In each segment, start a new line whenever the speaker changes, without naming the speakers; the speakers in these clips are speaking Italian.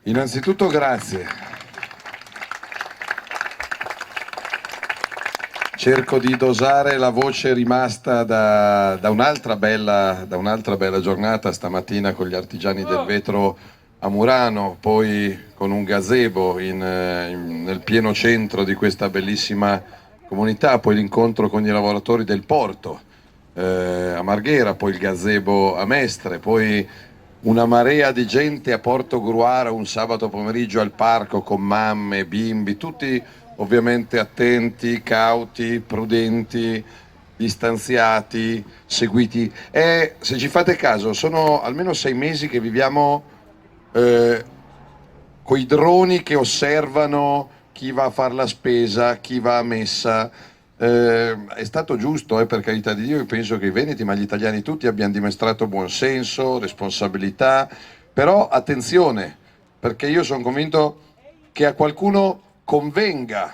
Innanzitutto grazie. Cerco di dosare la voce rimasta da un'altra bella giornata stamattina con gli artigiani del vetro a Murano, poi con un gazebo nel pieno centro di questa bellissima comunità, poi l'incontro con i lavoratori del porto a Marghera, poi il gazebo a Mestre, poi una marea di gente a Porto Gruaro un sabato pomeriggio al parco con mamme, bimbi, tutti ovviamente attenti, cauti, prudenti, distanziati, seguiti. E se ci fate caso, sono almeno 6 mesi che viviamo coi droni che osservano chi va a fare la spesa, chi va a messa. È stato giusto, per carità di Dio, io penso che i veneti, ma gli italiani tutti, abbiano dimostrato buonsenso, responsabilità, però attenzione, perché io sono convinto che a qualcuno convenga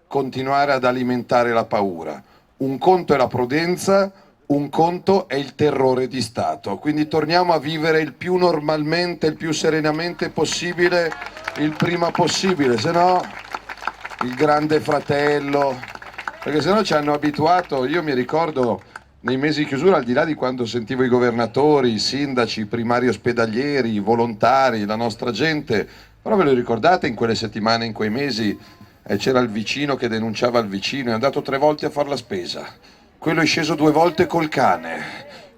continuare ad alimentare la paura. Un conto è la prudenza, un conto è il terrore di Stato. Quindi torniamo a vivere il più normalmente, il più serenamente possibile, il prima possibile, se no il grande fratello, perché se no ci hanno abituato. Io mi ricordo nei mesi di chiusura, al di là di quando sentivo i governatori, i sindaci, i primari ospedalieri, i volontari, la nostra gente, però ve lo ricordate in quelle settimane, in quei mesi, c'era il vicino che denunciava il vicino, è andato 3 volte a fare la spesa, quello è sceso 2 volte col cane,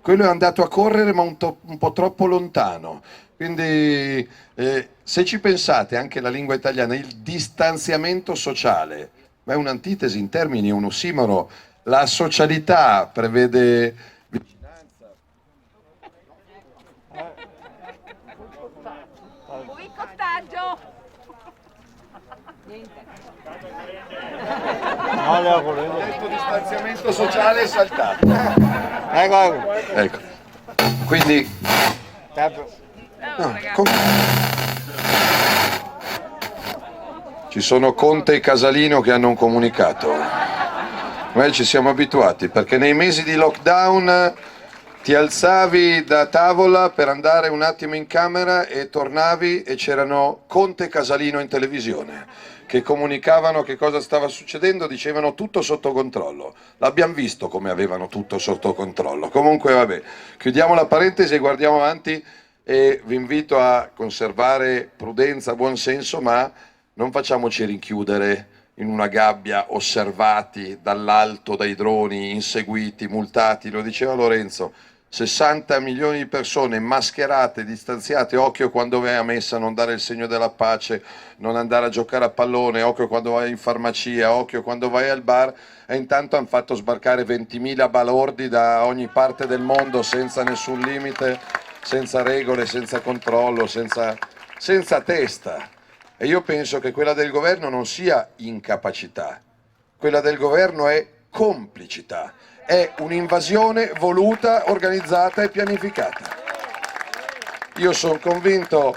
quello è andato a correre ma un po' troppo lontano. Quindi se ci pensate, anche la lingua italiana, il distanziamento sociale, ma è un'antitesi in termini, un ossimoro. La socialità prevede vicinanza.
Boicottaggio!
Ho detto distanziamento sociale è saltato. Ecco. Quindi no, ci sono Conte e Casalino che hanno un comunicato. Noi ci siamo abituati, perché nei mesi di lockdown ti alzavi da tavola per andare un attimo in camera e tornavi e c'erano Conte e Casalino in televisione che comunicavano che cosa stava succedendo, dicevano tutto sotto controllo. L'abbiamo visto come avevano tutto sotto controllo. Comunque vabbè, chiudiamo la parentesi e guardiamo avanti, e vi invito a conservare prudenza, buonsenso, ma non facciamoci rinchiudere in una gabbia, osservati dall'alto dai droni, inseguiti, multati. Lo diceva Lorenzo, 60 milioni di persone mascherate, distanziate, occhio quando vai a messa, non dare il segno della pace, non andare a giocare a pallone, occhio quando vai in farmacia, occhio quando vai al bar, e intanto hanno fatto sbarcare 20.000 balordi da ogni parte del mondo senza nessun limite, senza regole, senza controllo, senza testa. E io penso che quella del governo non sia incapacità, quella del governo è complicità, è un'invasione voluta, organizzata e pianificata. Io sono convinto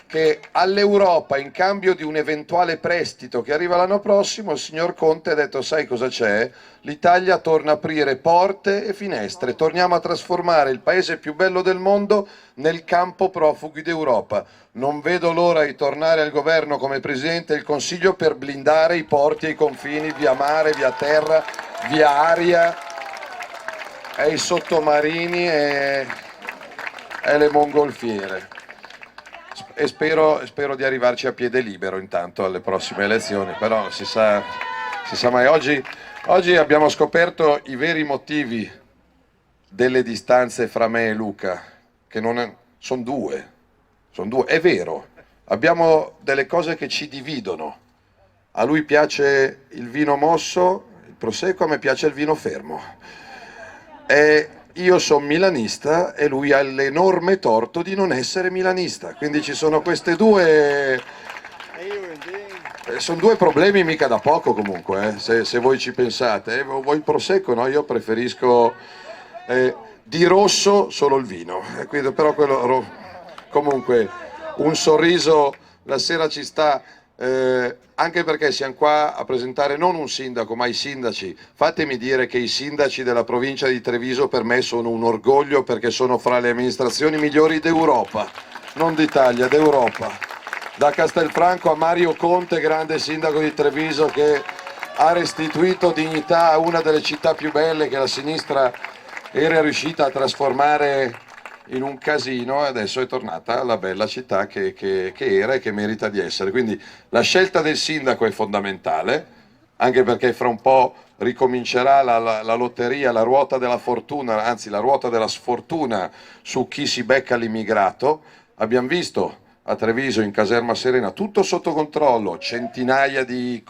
che all'Europa, in cambio di un eventuale prestito che arriva l'anno prossimo, il signor Conte ha detto: sai cosa c'è? L'Italia torna a aprire porte e finestre, torniamo a trasformare il paese più bello del mondo nel campo profughi d'Europa. Non vedo l'ora di tornare al governo come Presidente del Consiglio per blindare i porti e i confini via mare, via terra, via aria, e i sottomarini e le mongolfiere. E spero di arrivarci a piede libero intanto alle prossime elezioni, però si sa mai. Oggi abbiamo scoperto i veri motivi delle distanze fra me e Luca, che sono due. È vero, abbiamo delle cose che ci dividono. A lui piace il vino mosso, il prosecco, a me piace il vino fermo. E io sono milanista e lui ha l'enorme torto di non essere milanista. Quindi ci sono queste due. Sono due problemi mica da poco comunque, se voi ci pensate. Voi il prosecco, no? Io preferisco di rosso solo il vino. Quindi, però comunque un sorriso la sera ci sta. Anche perché siamo qua a presentare non un sindaco ma i sindaci. Fatemi dire che i sindaci della provincia di Treviso per me sono un orgoglio, perché sono fra le amministrazioni migliori d'Europa, non d'Italia, d'Europa. da Castelfranco a Mario Conte, grande sindaco di Treviso, che ha restituito dignità a una delle città più belle che la sinistra era riuscita a trasformare in un casino, e adesso è tornata la bella città che era e che merita di essere. Quindi la scelta del sindaco è fondamentale, anche perché fra un po' ricomincerà la lotteria, la ruota della fortuna, anzi la ruota della sfortuna su chi si becca l'immigrato. Abbiamo visto a Treviso, in caserma Serena, tutto sotto controllo, centinaia di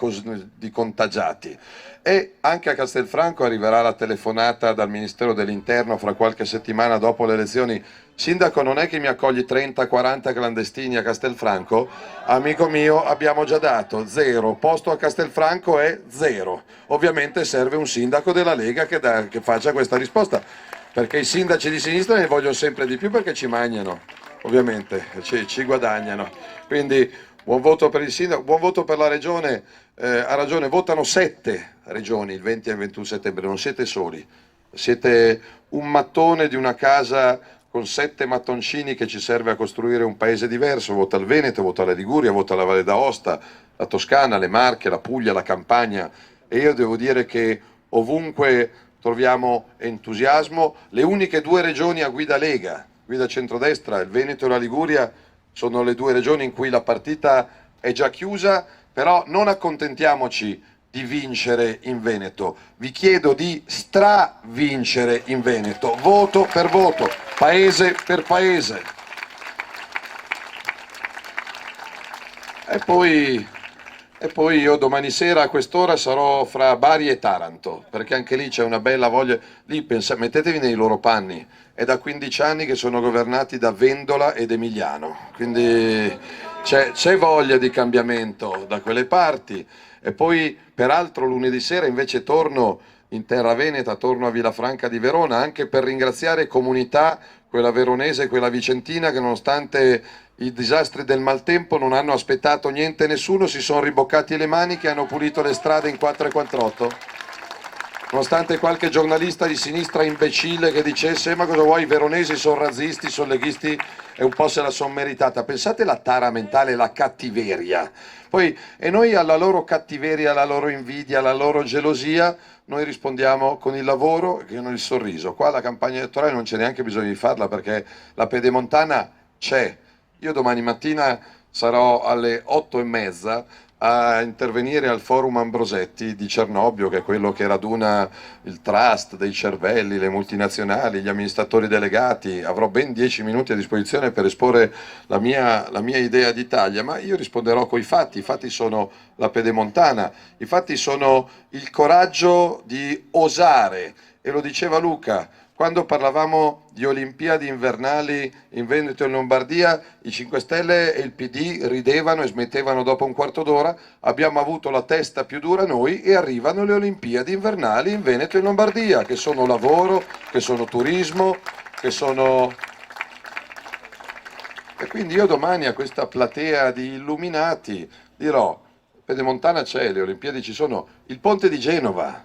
contagiati. E anche a Castelfranco arriverà la telefonata dal Ministero dell'Interno fra qualche settimana dopo le elezioni. Sindaco, non è che mi accogli 30-40 clandestini a Castelfranco? Amico mio, abbiamo già dato 0, posto a Castelfranco è 0. Ovviamente serve un sindaco della Lega che faccia questa risposta, perché i sindaci di sinistra ne vogliono sempre di più perché ci mangiano, ovviamente, ci guadagnano. Quindi buon voto per il sindaco, buon voto per la regione. Ha ragione, votano 7 regioni il 20 e il 21 settembre, non siete soli, siete un mattone di una casa con 7 mattoncini che ci serve a costruire un paese diverso. Vota il Veneto, vota la Liguria, vota la Valle d'Aosta, la Toscana, le Marche, la Puglia, la Campania, e io devo dire che ovunque troviamo entusiasmo. Le uniche 2 regioni a guida Lega, guida centrodestra, il Veneto e la Liguria, sono le 2 regioni in cui la partita è già chiusa. Però non accontentiamoci di vincere in Veneto, vi chiedo di stravincere in Veneto, voto per voto, paese per paese. E poi io domani sera a quest'ora sarò fra Bari e Taranto, perché anche lì c'è una bella voglia. Lì mettetevi nei loro panni, è da 15 anni che sono governati da Vendola ed Emiliano, quindi c'è voglia di cambiamento da quelle parti. E poi peraltro lunedì sera invece torno in terra veneta, torno a Villafranca di Verona, anche per ringraziare comunità, quella veronese e quella vicentina, che nonostante i disastri del maltempo non hanno aspettato niente e nessuno, si sono riboccati le maniche e hanno pulito le strade in 448. Nonostante qualche giornalista di sinistra imbecille che dicesse ma cosa vuoi, i veronesi sono razzisti, sono leghisti, e un po' se la sono meritata. Pensate la tara mentale, la cattiveria. Poi, e noi alla loro cattiveria, alla loro invidia, alla loro gelosia, noi rispondiamo con il lavoro e con il sorriso. Qua la campagna elettorale non c'è neanche bisogno di farla, perché la pedemontana c'è. Io domani mattina sarò alle 8:30 a intervenire al Forum Ambrosetti di Cernobbio, che è quello che raduna il trust dei cervelli, le multinazionali, gli amministratori delegati. Avrò ben 10 minuti a disposizione per esporre la mia idea d'Italia, ma io risponderò coi fatti. I fatti sono la pedemontana, i fatti sono il coraggio di osare, e lo diceva Luca. Quando parlavamo di Olimpiadi invernali in Veneto e in Lombardia, i 5 Stelle e il PD ridevano e smettevano dopo un quarto d'ora. Abbiamo avuto la testa più dura noi e arrivano le Olimpiadi invernali in Veneto e in Lombardia, che sono lavoro, che sono turismo, che sono... E quindi io domani a questa platea di illuminati dirò: pedemontana c'è, le Olimpiadi ci sono, il ponte di Genova,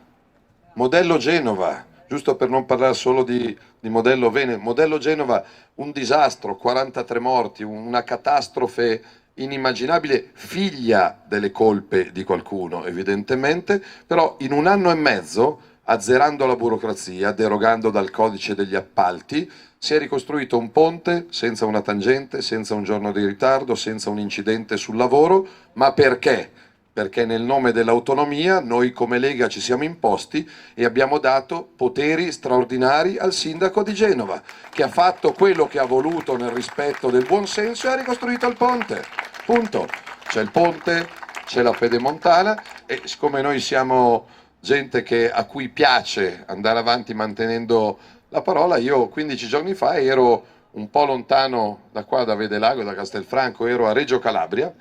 modello Genova, giusto per non parlare solo di modello Veneto, modello Genova, un disastro, 43 morti, una catastrofe inimmaginabile, figlia delle colpe di qualcuno evidentemente, però in un anno e mezzo, azzerando la burocrazia, derogando dal codice degli appalti, si è ricostruito un ponte senza una tangente, senza un giorno di ritardo, senza un incidente sul lavoro. Ma perché? Perché nel nome dell'autonomia noi come Lega ci siamo imposti e abbiamo dato poteri straordinari al sindaco di Genova, che ha fatto quello che ha voluto nel rispetto del buon senso e ha ricostruito il ponte. Punto. C'è il ponte, c'è la pedemontana, e siccome noi siamo gente a cui piace andare avanti mantenendo la parola, io 15 giorni fa ero un po' lontano da qua, da Vedelago, da Castelfranco, ero a Reggio Calabria,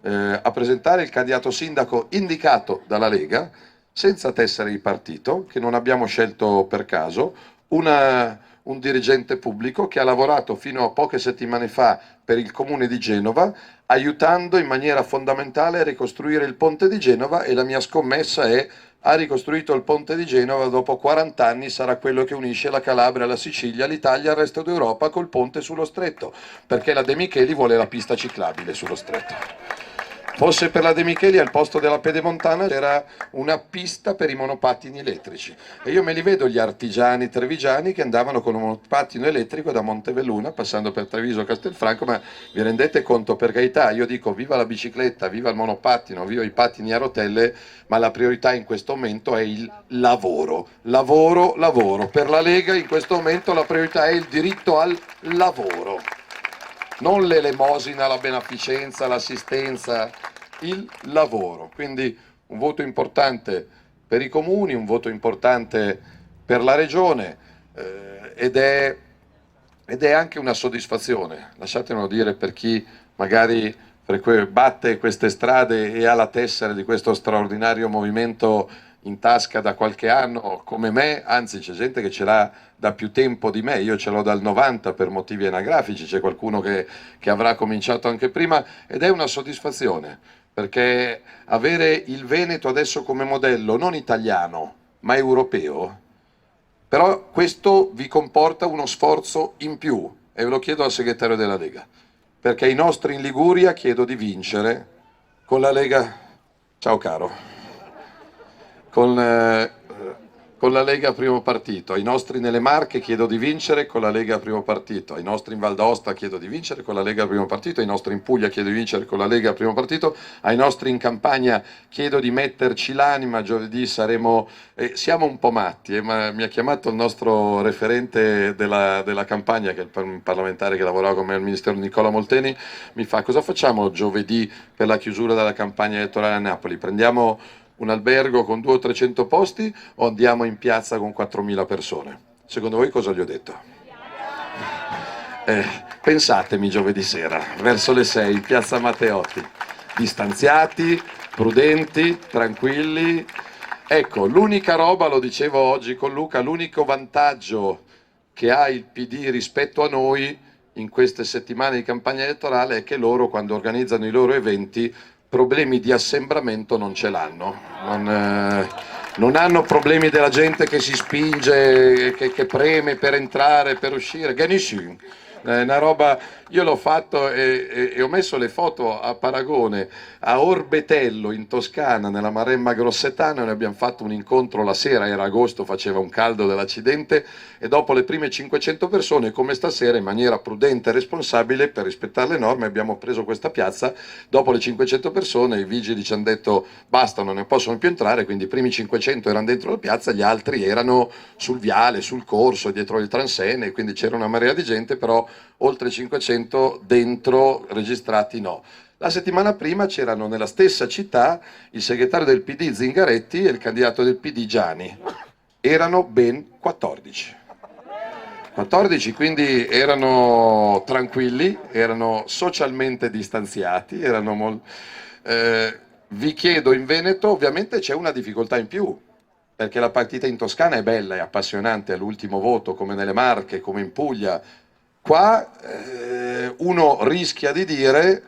a presentare il candidato sindaco indicato dalla Lega, senza tessera di partito, che non abbiamo scelto per caso, un dirigente pubblico che ha lavorato fino a poche settimane fa per il comune di Genova, aiutando in maniera fondamentale a ricostruire il ponte di Genova, e la mia scommessa è: ha ricostruito il ponte di Genova, dopo 40 anni sarà quello che unisce la Calabria, la Sicilia, l'Italia al resto d'Europa col ponte sullo stretto, perché la De Micheli vuole la pista ciclabile sullo stretto. Fosse per la De Micheli, al posto della pedemontana c'era una pista per i monopattini elettrici, e io me li vedo gli artigiani trevigiani che andavano con un monopattino elettrico da Montevelluna passando per Treviso Castelfranco. Ma vi rendete conto? Per carità, io dico viva la bicicletta, viva il monopattino, viva i pattini a rotelle, ma la priorità in questo momento è il lavoro. Lavoro, lavoro. Per la Lega in questo momento la priorità è il diritto al lavoro, non l'elemosina, la beneficenza, l'assistenza, il lavoro. Quindi un voto importante per i comuni, un voto importante per la regione, ed è anche una soddisfazione, lasciatemelo dire, per chi magari batte queste strade e ha la tessera di questo straordinario movimento in tasca da qualche anno come me. Anzi, c'è gente che ce l'ha da più tempo di me, io ce l'ho dal 90 per motivi anagrafici, c'è qualcuno che avrà cominciato anche prima, ed è una soddisfazione, perché avere il Veneto adesso come modello non italiano ma europeo, però questo vi comporta uno sforzo in più, e ve lo chiedo al segretario della Lega, perché i nostri in Liguria chiedo di vincere con la Lega, ciao caro, con la Lega primo partito. Ai nostri nelle Marche chiedo di vincere con la Lega primo partito, ai nostri in Val d'Aosta chiedo di vincere con la Lega primo partito, ai nostri in Puglia chiedo di vincere con la Lega primo partito, ai nostri in Campania chiedo di metterci l'anima. Giovedì siamo un po' matti, ma mi ha chiamato il nostro referente della Campania, che è il parlamentare che lavorava con me al Ministero, Nicola Molteni, mi fa: cosa facciamo giovedì per la chiusura della campagna elettorale a Napoli? Prendiamo un albergo con 200 o 300 posti o andiamo in piazza con 4.000 persone? Secondo voi cosa gli ho detto? Pensatemi giovedì sera, verso le 6, in piazza Matteotti, distanziati, prudenti, tranquilli. Ecco, l'unica roba, lo dicevo oggi con Luca, l'unico vantaggio che ha il PD rispetto a noi in queste settimane di campagna elettorale è che loro, quando organizzano i loro eventi, problemi di assembramento non ce l'hanno, non hanno problemi della gente che si spinge, che preme per entrare, per uscire, che nessuno. Una roba, io l'ho fatto e ho messo le foto a paragone a Orbetello in Toscana, nella Maremma Grossetana. Noi abbiamo fatto un incontro la sera, era agosto, faceva un caldo dell'accidente, e dopo le prime 500 persone, come stasera, in maniera prudente e responsabile per rispettare le norme, abbiamo preso questa piazza. Dopo le 500 persone i vigili ci hanno detto basta, non ne possono più entrare, quindi i primi 500 erano dentro la piazza, gli altri erano sul viale, sul corso, dietro il transenne, quindi c'era una marea di gente, però oltre 500 dentro registrati no. La settimana prima c'erano nella stessa città il segretario del PD Zingaretti e il candidato del PD Gianni, erano ben 14. 14, quindi erano tranquilli, erano socialmente distanziati, vi chiedo, in Veneto ovviamente c'è una difficoltà in più, perché la partita in Toscana è bella, è appassionante all'ultimo voto, come nelle Marche, come in Puglia. Qua uno rischia di dire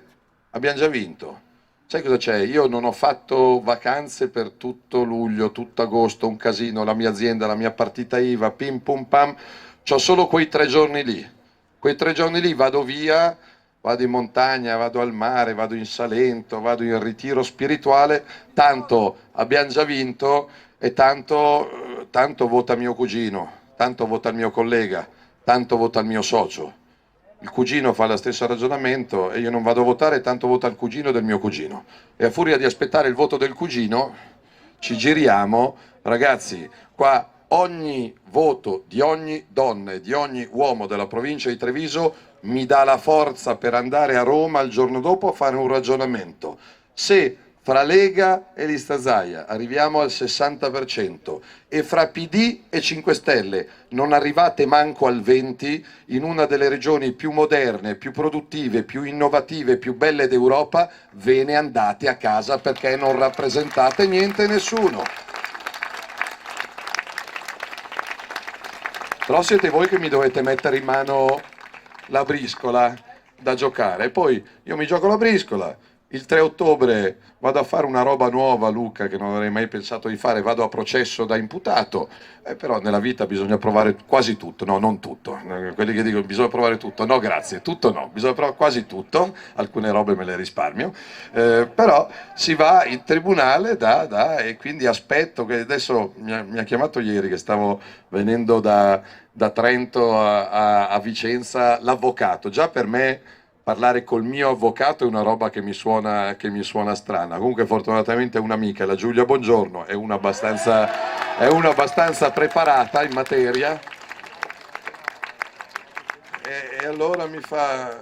abbiamo già vinto. Sai cosa c'è? Io non ho fatto vacanze per tutto luglio, tutto agosto, un casino, la mia azienda, la mia partita IVA, pim pum pam, c'ho solo quei 3 giorni lì. Quei 3 giorni lì vado via, vado in montagna, vado al mare, vado in Salento, vado in ritiro spirituale, tanto abbiamo già vinto e tanto vota mio cugino, tanto vota il mio collega, tanto vota il mio socio. Il cugino fa lo stesso ragionamento e io non vado a votare, tanto vota il cugino del mio cugino. E a furia di aspettare il voto del cugino ci giriamo. Ragazzi, qua ogni voto di ogni donna e di ogni uomo della provincia di Treviso mi dà la forza per andare a Roma il giorno dopo a fare un ragionamento. Se fra Lega e Lista Zaia arriviamo al 60% e fra PD e 5 Stelle non arrivate manco al 20%, in una delle regioni più moderne, più produttive, più innovative, più belle d'Europa, ve ne andate a casa perché non rappresentate niente e nessuno. Però siete voi che mi dovete mettere in mano la briscola. da giocare. E poi io mi gioco la briscola, il 3 ottobre vado a fare una roba nuova, Luca, che non avrei mai pensato di fare, vado a processo da imputato, però nella vita bisogna provare quasi tutto, no, non tutto, quelli che dicono bisogna provare tutto, no grazie, tutto no, bisogna provare quasi tutto, alcune robe me le risparmio, però si va in tribunale e quindi aspetto che adesso mi ha chiamato ieri che stavo venendo da Trento a Vicenza l'avvocato, già per me parlare col mio avvocato è una roba che mi suona strana. Comunque fortunatamente un'amica, la Giulia Buongiorno, è una abbastanza preparata in materia. E allora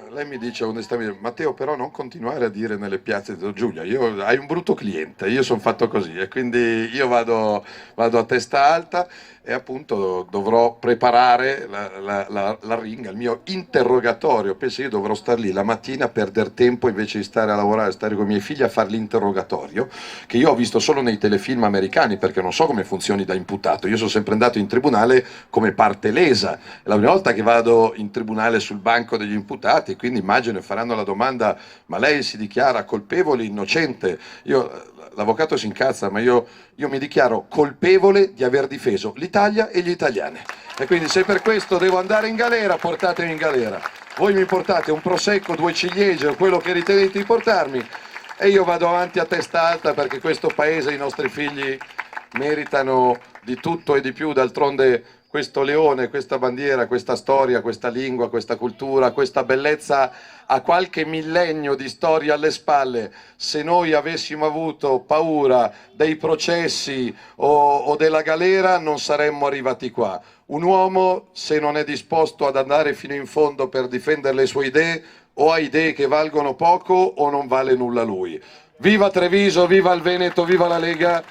lei mi dice onestamente, Matteo, però non continuare a dire nelle piazze, Giulia, hai un brutto cliente, io sono fatto così e quindi io vado a testa alta e appunto dovrò preparare la ringa, il mio interrogatorio. Penso io dovrò star lì la mattina a perdere tempo invece di stare a lavorare, stare con i miei figli a fare l'interrogatorio, che io ho visto solo nei telefilm americani perché non so come funzioni da imputato. Io sono sempre andato in tribunale come parte lesa, è la prima volta che vado in tribunale sul banco degli imputati, quindi immagino faranno la domanda: ma lei si dichiara colpevole, innocente? L'avvocato si incazza, ma io mi dichiaro colpevole di aver difeso l'Italia e gli italiani. E quindi se per questo devo andare in galera, portatemi in galera. Voi mi portate un prosecco, 2 ciliegie o quello che ritenete di portarmi e io vado avanti a testa alta perché questo paese e i nostri figli meritano di tutto e di più. D'altronde questo leone, questa bandiera, questa storia, questa lingua, questa cultura, questa bellezza ha qualche millennio di storia alle spalle. Se noi avessimo avuto paura dei processi o della galera non saremmo arrivati qua. Un uomo, se non è disposto ad andare fino in fondo per difendere le sue idee, o ha idee che valgono poco o non vale nulla lui. Viva Treviso, viva il Veneto, viva la Lega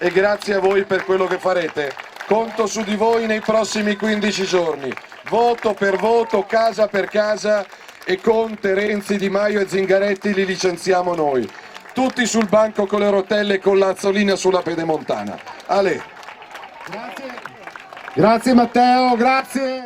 e grazie a voi per quello che farete. Conto su di voi nei prossimi 15 giorni, voto per voto, casa per casa, e Conte, Renzi, Di Maio e Zingaretti li licenziamo noi. Tutti sul banco con le rotelle e con l'Azzolina sulla pedemontana. Ale.
Grazie Matteo, grazie.